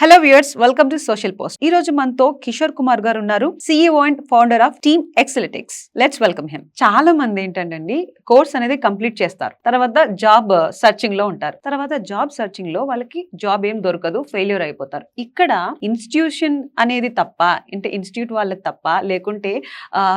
Hello viewers, welcome to social post. ఈ రోజు మనతో కిషోర్ కుమార్ గారు ఉన్నారు, CEO and founder of team Excelitics. Let's welcome him. చాలా మంది ఏంటంటే కోర్స్ అనేది కంప్లీట్ చేస్తారు, తర్వాత జాబ్ సర్చింగ్ లో ఉంటారు. తర్వాత జాబ్ సర్చింగ్ లో వాళ్ళకి జాబ్ ఏం దొరకదు, ఫెయిల్యూర్ అయిపోతారు. ఇక్కడ ఇన్స్టిట్యూషన్ అనేది తప్ప, అంటే ఇన్స్టిట్యూట్ వాళ్ళకి తప్ప, లేకుంటే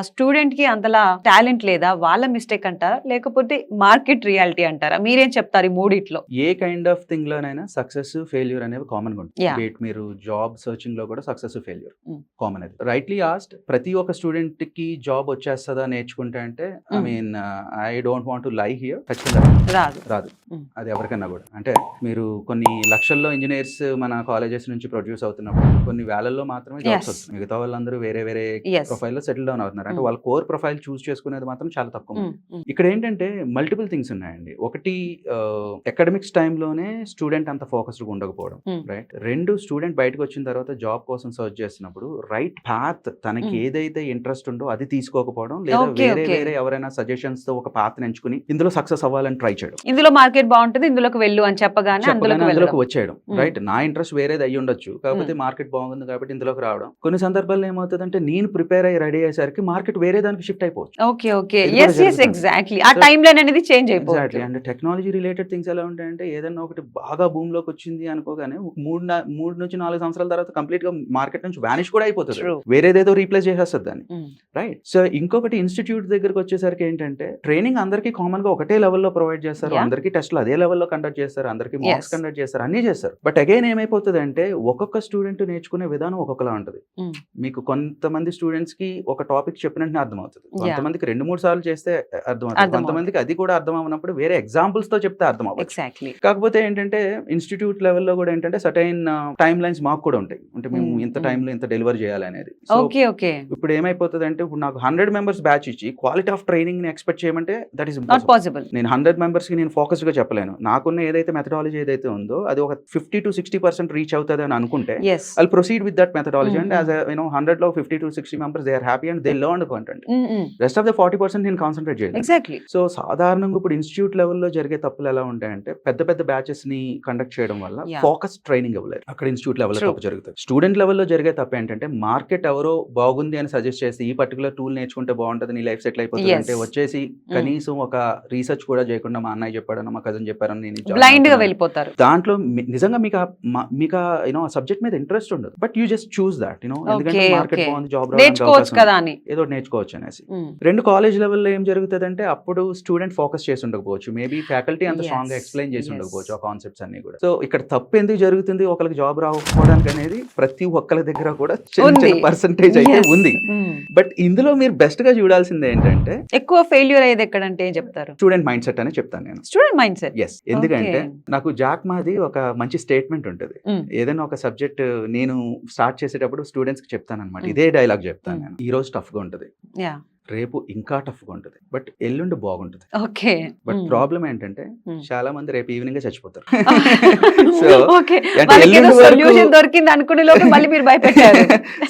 స్టూడెంట్ కి అంతలా టాలెంట్ లేదా, వాళ్ళ మిస్టేక్ అంటారా, లేకపోతే మార్కెట్ రియాలిటీ అంటారా? మీరేం చెప్తారు ఈ మూడిట్లో? ఏ కైండ్ ఆఫ్ థింగ్ లోనైనా సక్సెస్ ఫెయిల్యూర్ అనేవి కామన్ గా ఉంటుంది. మీరు జాబ్ సర్చింగ్ లో కూడా సక్సెస్ ఫెయిల్యూర్ కామన్. అది రైట్లీ ఆస్డ్, ప్రతి ఒక్క స్టూడెంట్ కి జాబ్ వచ్చేస్తుందా నేర్చుకుంటే అంటే I mean I don't want to lie here, రాదు. అది ఎవరికైనా కూడా. అంటే మీరు కొన్ని లక్షల్లో ఇంజనీర్స్ మన కాలేజెస్ నుంచి ప్రొడ్యూస్ అవుతున్నప్పుడు కొన్ని వేలల్లో మాత్రమే జాబ్స్ వస్తుంది. మిగతా వాళ్ళందరూ వేరే వేరే ప్రొఫైల్ లో సెటిల్ డౌన్ అవుతున్నారు. అంటే వాళ్ళ కోర్ ప్రొఫైల్ చూస్ చేసుకునేది మాత్రం చాలా తక్కువ. ఇక్కడ ఏంటంటే మల్టిపుల్ థింగ్స్ ఉన్నాయండి. ఒకటి, అకాడమిక్స్ టైంలోనే స్టూడెంట్ అంత ఫోకస్డ్ ఉండకపోవడం, రైట్. రెండు, స్టూడెంట్ బయటకు వచ్చిన తర్వాత జాబ్ కోసం సర్చ్ చేస్తున్నప్పుడు రైట్ పాత్ తనకి ఏదైతే ఇంట్రెస్ట్ ఉందో అది తీసుకోకపోవడం, లేదా వేరే ఎవరైనా సజెషన్స్ తో ఒక పాత్ ఎంచుకుని ఇందులో సక్సెస్ అవ్వాలని ట్రై చేయడం. ఇందులో మార్కెట్ బాగుంటుంది, ఇందులోకి వెళ్ళు అని చెప్పగానే అందులోకి వచ్చేయడం. రైట్, నా ఇంట్రెస్ట్ వేరేది అయ్యి ఉండొచ్చు, కాకపోతే మార్కెట్ బాగుంది కాబట్టి ఇందులోకి రావడం. కొన్ని సందర్భాల్లో ఏమవుతుందంటే నేను ప్రిపేర్ అయ్యి రెడీ అయ్యేసరికి మార్కెట్ వేరే దానికి షిఫ్ట్ అయిపోవచ్చు. అండ్ టెక్నాలజీ రిలేటెడ్ థింగ్స్ ఎలా ఉంటాయంటే, ఏదైనా ఒకటి బాగా భూమి లోకి వచ్చింది అనుకోగానే 3 నుంచి 4 సంవత్సరాల తర్వాత కంప్లీట్ గా మార్కెట్ నుంచి వానిష్ కూడా అయిపోతుంది, వేరేదేదో రీప్లేస్ చేసేస్తుంది దాన్ని, రైట్. సో ఇంకొకటి, ఇన్స్టిట్యూట్ దగ్గరకు వచ్చేసరికి ఏంటంటే ట్రైనింగ్ అందరికీ కామన్ గా ఒకటే లెవెల్లో ప్రొవైడ్ చేస్తారు, అందరికీ టెస్ట్లు అదే లెవెల్లో కండక్ట్ చేస్తారు, అందరికీ మార్క్స్ కండక్ట్ చేస్తారు, అన్ని చేస్తారు. బట్ అగైన్ ఏమైపోతుంది అంటే ఒక్కొక్క స్టూడెంట్ నేర్చుకునే విధానం ఒక్కొక్కలా ఉంటుంది. మీకు కొంతమంది స్టూడెంట్స్ కి ఒక టాపిక్ చెప్పినట్టు అర్థమవుతుంది, కొంతమందికి 2-3 సార్లు చేస్తే అర్థమవుతుంది, కొంతమందికి అది కూడా అర్థం అవ్వనప్పుడు వేరే ఎగ్జాంపుల్స్ తో చెప్తే అర్థం అవ్వదు. కాకపోతే ఏంటంటే ఇన్స్టిట్యూట్ లెవెల్లో కూడా ఏంటంటే సర్టైన్ టైమ్ లైన్స్ మాకు కూడా ఉంటాయి. అంటే మేము ఇంత టైంలో ఇంత డెలివర్ చేయాలి అనేది. ఇప్పుడు ఏమైపోతుంది అంటే, ఇప్పుడు నాకు 100 మెంబర్స్ బ్యాచ్ ఇచ్చి క్వాలిటీ ఆఫ్ ట్రైనింగ్ ని ఎక్స్పెక్ట్ చేయమంటే దట్ ఈస్ నాట్ పాసిబుల్. నేను 100 మెంబర్స్ కి నేను ఫోకస్డ్ గా చెప్పలేను. నాకున్న ఏదైతే మెథడాలజీ ఏదైతే ఉందో అది ఒక 50 to 60% రీచ్ అవుతుంది అని అనుకుంటే I proceed with that methodology. And as 100 లో 50 to 60 members they are happy and they learn content. Rest of the 40% నేను కాన్సన్ట్రేట్ చేయాలి. సో సాధారణంగా ఇప్పుడు ఇన్స్టిట్యూట్ లెవెల్లో జరిగే తప్పులు ఎలా ఉంటాయంటే, పెద్ద పెద్ద బ్యాచెస్ ని కండక్ట్ చేయడం వల్ల ఫోకస్ ట్రైనింగ్ ఇవ్వలేదు. అక్కడ ఇన్స్టిట్యూట్ లెవెల్లో తప్పు జరుగుతుంది. స్టూడెంట్ లెవెల్లో జరిగే తప్పు ఏంటంటే, మార్కెట్ ఎవరో బాగుంది అని సజెస్ట్ చేసి ఈ పర్టికులర్ టూల్ నేర్చుకుంటే బాగుంటుంది, నీ లైఫ్ సెటిల్ అయిపోతుంది అంటే వచ్చేసి కనీసం ఒక రీసెర్చ్ కూడా చేయకుండా మా అన్నయ్య చెప్పాడని, మా కజిన్ చెప్పారని నేను బ్లైండ్ గా వెళ్ళిపోతారు. దాంట్లో నిజంగా మీకు సబ్జెక్ట్ మీద ఇంట్రెస్ట్ ఉండదు, but you just choose that ఎందుకంటే మార్కెట్ బాగుంది, జాబ్ ఏదో నేర్చుకోవచ్చు అనేసి. రెండు, కాలేజ్ లెవెల్లో ఏం జరుగుతుంది అంటే, అప్పుడు స్టూడెంట్ ఫోకస్ చేసి ఉండకపోవచ్చు, మేబీ ఫ్యాకల్టీ అంత స్ట్రాంగ్ గా ఎక్స్ప్లెయిన్ చేసి ఉండకపోవచ్చు ఆ కాన్సెప్ట్స్ అన్ని కూడా. సో ఇక్కడ తప్పు ఎందుకు జరుగుతుంది, ఒకరికి జాబ్ రాకపోవడానికి అనేది ప్రతి ఒక్కరి దగ్గర కూడా చిన్న పర్సెంటేజ్ అయితే ఉంది. బట్ ఇందులో మీరు బెస్ట్ గా చూడాల్సింది ఏంటంటే, ఎక్కువ ఫెయిల్యూర్ అయ్యేది ఎక్కడంటే చెప్తారు, స్టూడెంట్ మైండ్ సెట్ అని చెప్తాను నేను. Student mindset, yes. ఎందుకంటే నాకు జాక్ మాది ఒక మంచి స్టేట్మెంట్ ఉంటుంది. ఏదైనా ఒక సబ్జెక్ట్ నేను స్టార్ట్ చేసేటప్పుడు స్టూడెంట్స్ కి చెప్తాను అనమాట, ఇదే డైలాగ్ చెప్తాను నేను. ఈ రోజు టఫ్ గా ఉంటుంది, రేపు ఇంకా టఫ్ గా ఉంటుంది, బట్ ఎల్లుండి బాగుంటుంది. బట్ ప్రాబ్లం ఏంటంటే చాలా మంది రేపు ఈవినింగ్ చచ్చిపోతారు.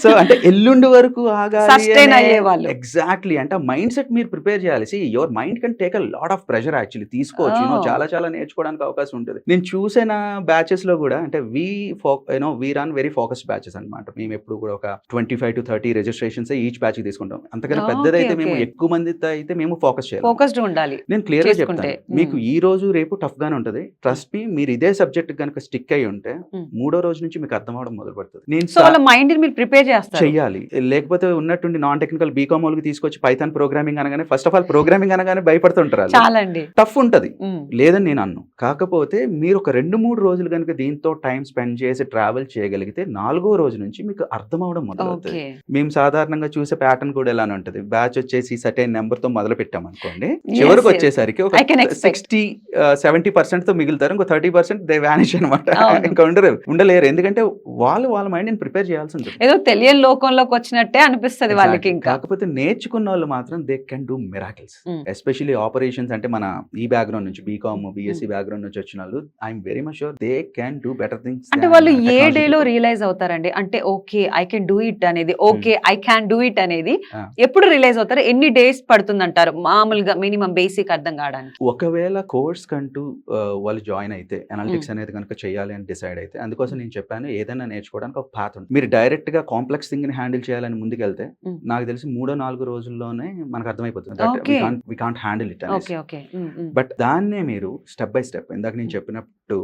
సో అంటే ఎల్లుండి వరకు ఆగాలి. ఎగ్జాక్ట్లీ. అంటే ఎగ్జాక్ట్లీ అంటే మైండ్ సెట్ మీరు ప్రిపేర్ చేయాలి. Your mind can take a lot of pressure actually. తీసుకోవచ్చు, చాలా చాలా నేర్చుకోవడానికి అవకాశం ఉంటుంది. నేను చూసిన బ్యాచెస్ లో కూడా అంటే we run very focused batches అనమాట. మేము ఎప్పుడు కూడా ఒక 25 to 30 రిజిస్ట్రేషన్స్ ఈచ్ బ్యాచ్ కి తీసుకుంటాం. అంతకన్నా పెద్దది అయితే మేము ఎక్కువ మందితో అయితే మేము ఫోకస్ చేయాలి, ఫోకస్డ్ ఉండాలి. నేను క్లియర్ గా చెప్తాను, మీకు ఈ రోజు రేపు టఫ్ గానే ఉంటది. ట్రస్ట్ మీ, మీరు ఇదే సబ్జెక్ట్ కనుక స్టిక్ అయ్యి ఉంటే 3వ రోజు నుంచి మీకు అర్థం అవడం మొదలు పడుతుంది. నేను మైండ్ మీరు ప్రిపేర్ చేయాలి. లేకపోతే ఉన్నట్టుండి నాన్ టెక్నికల్ బీకామ్ వాళ్ళకి తీసుకొచ్చి పైథాన్ ప్రోగ్రామింగ్ అనగానే ఫస్ట్ ఆఫ్ ఆల్ ప్రోగ్రామింగ్ అనగానే భయపడుతుంటారు, టఫ్ ఉంటది లేదని నేను అన్ను. కాకపోతే మీరు ఒక 2-3 రోజులు కనుక దీంతో టైం స్పెండ్ చేసి ట్రావెల్ చేయగలిగితే 4వ రోజు నుంచి మీకు అర్థం అవడం మొదలవుతుంది. మేము సాధారణంగా చూసే ప్యాటర్న్ కూడా ఎలానే ఉంటది. బ్యాచ్ వచ్చేసి సర్టైన్ నెంబర్ తో మొదలు పెట్టాం అనుకోండి, చివరికి వచ్చేసరికి ఒక 60-70% తో మిగులుతారు, ఇంకో 30% దే వానిష్ అనమాట. ఇంకా ఉండలేరు, ఎందుకంటే వాళ్ళ మైండ్ ని ప్రిపేర్ చేయాల్సి ఉంటుంది. ఏదో తెలియని లోకంలోకి వచ్చినట్టే అనిపిస్తుంది వాళ్ళకి. కాకపోతే నేర్చుకున్న వాళ్ళు మాత్రం they can do miracles. Especially operations అంటే మన ఈ బ్యాక్గ్రౌండ్ నుంచి బీకామ్ బీఎస్సీ బ్యాక్గ్రౌండ్ నుంచి వచ్చిన వాళ్ళు I'm very much sure they can do better things. అంటే వాళ్ళు ఏ డే లో రియలైజ్ అవుతారండి, అంటే okay I can do it అనేది, okay I can do it అనేది ఎప్పుడు రియలైజ్ అవుతారు, ఎన్ని డేస్ పడుతుంది అంటారు మామూలుగా మినిమం బేసిక్ అర్థం కావడానికి? ఒకవేళ కోర్స్ కంటూ వాళ్ళు జాయిన్ అయితే అనలిటిక్స్ అనేది కనుక చేయాలి అని డిసైడ్ అయితే, అందుకోసం నేను చెప్పాను ఏదైనా నేర్చుకోవడానికి ఒక పాత్ ఉంది. మీరు డైరెక్ట్ గా కాంప్లెక్స్ థింగ్ ని హ్యాండిల్ చేయాలని ముందుకెళ్తే నాకు తెలిసి 3-4 రోజుల్లోనే మనకు అర్థమైపోతుంది Okay. We can't handle it అనేసి. Okay okay. బట్ దాన్నే మీరు స్టెప్ బై స్టెప్ ఇందాక నేను చెప్పినట్టు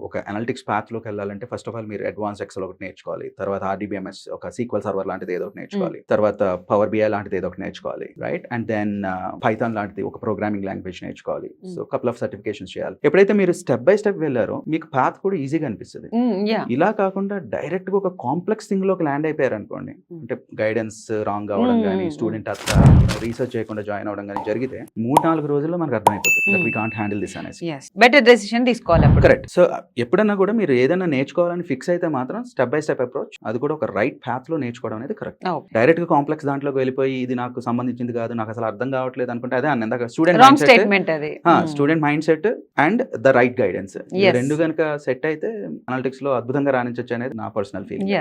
ఒక అనలిటిక్స్ పాత్ లోకి వెళ్ళాలంటే ఫస్ట్ ఆఫ్ ఆల్ మీరు అడ్వాన్స్ ఎక్సెల్ ఒకటి నేర్చుకోవాలి, తర్వాత ఆర్డీబీఎంఎస్ ఒక సీక్వెల్ సర్వర్ లాంటిది ఏదో ఒకటి నేర్చుకోవాలి, తర్వాత పవర్ బిఐ లాంటిది ఏదో ఒకటి నేర్చుకోవాలి, రైట్? అండ్ దెన్ పైథాన్ లాంటిది ఒక ప్రోగ్రామింగ్ లాంగ్వేజ్ నేర్చుకోవాలి. సో కపుల్ ఆఫ్ సర్టిఫికేషన్స్ చేయాలి. ఎప్పుడైతే మీరు స్టెప్ బై స్టెప్ వెళ్ళారో మీకు పాత్ కూడా ఈజీగా అనిపిస్తుంది. ఇలా కాకుండా డైరెక్ట్ గా ఒక కాంప్లెక్స్ థింగ్ లోకి ల్యాండ్ అయిపోయారు అనుకోండి, అంటే గైడెన్స్ రాంగ్ అవడం కానీ, స్టూడెంట్ అట్లా రీసెర్చ్ చేయకుండా జాయిన్ అవడం కానీ జరిగితే 3-4 రోజుల్లో మనకు అర్థమైపోతుంది వి కాంట్ హ్యాండిల్ దిస్ అనేసి. బెటర్ డెసిషన్ తీసుకోవాలి అప్పుడు. కరెక్ట్. సో ఎప్పుడన్నా కూడా మీరు ఏదైనా నేర్చుకోవాలని ఫిక్స్ అయితే మాత్రం స్టెప్ బై స్టెప్ అప్రోచ్, అది కూడా ఒక రైట్ పాత్ లో నేర్చుకోవడం అనేది కరెక్ట్. డైరెక్ట్ గా కాంప్లెక్స్ దాంట్లోకి వెళ్ళిపోయి ఇది నాకు సంబంధించింది కాదు, నాకు అసలు అర్థం కావట్లేదు అనుకుంటే అదే అన్న స్టూడెంట్ రాంగ్ స్టేట్మెంట్ అది. Student mind set and the right guidance, రెండు కనుక సెట్ అయితే అనలిటిక్స్ లో అద్భుతంగా రాణించవచ్చు అనేది నా పర్సనల్ ఫీలింగ్.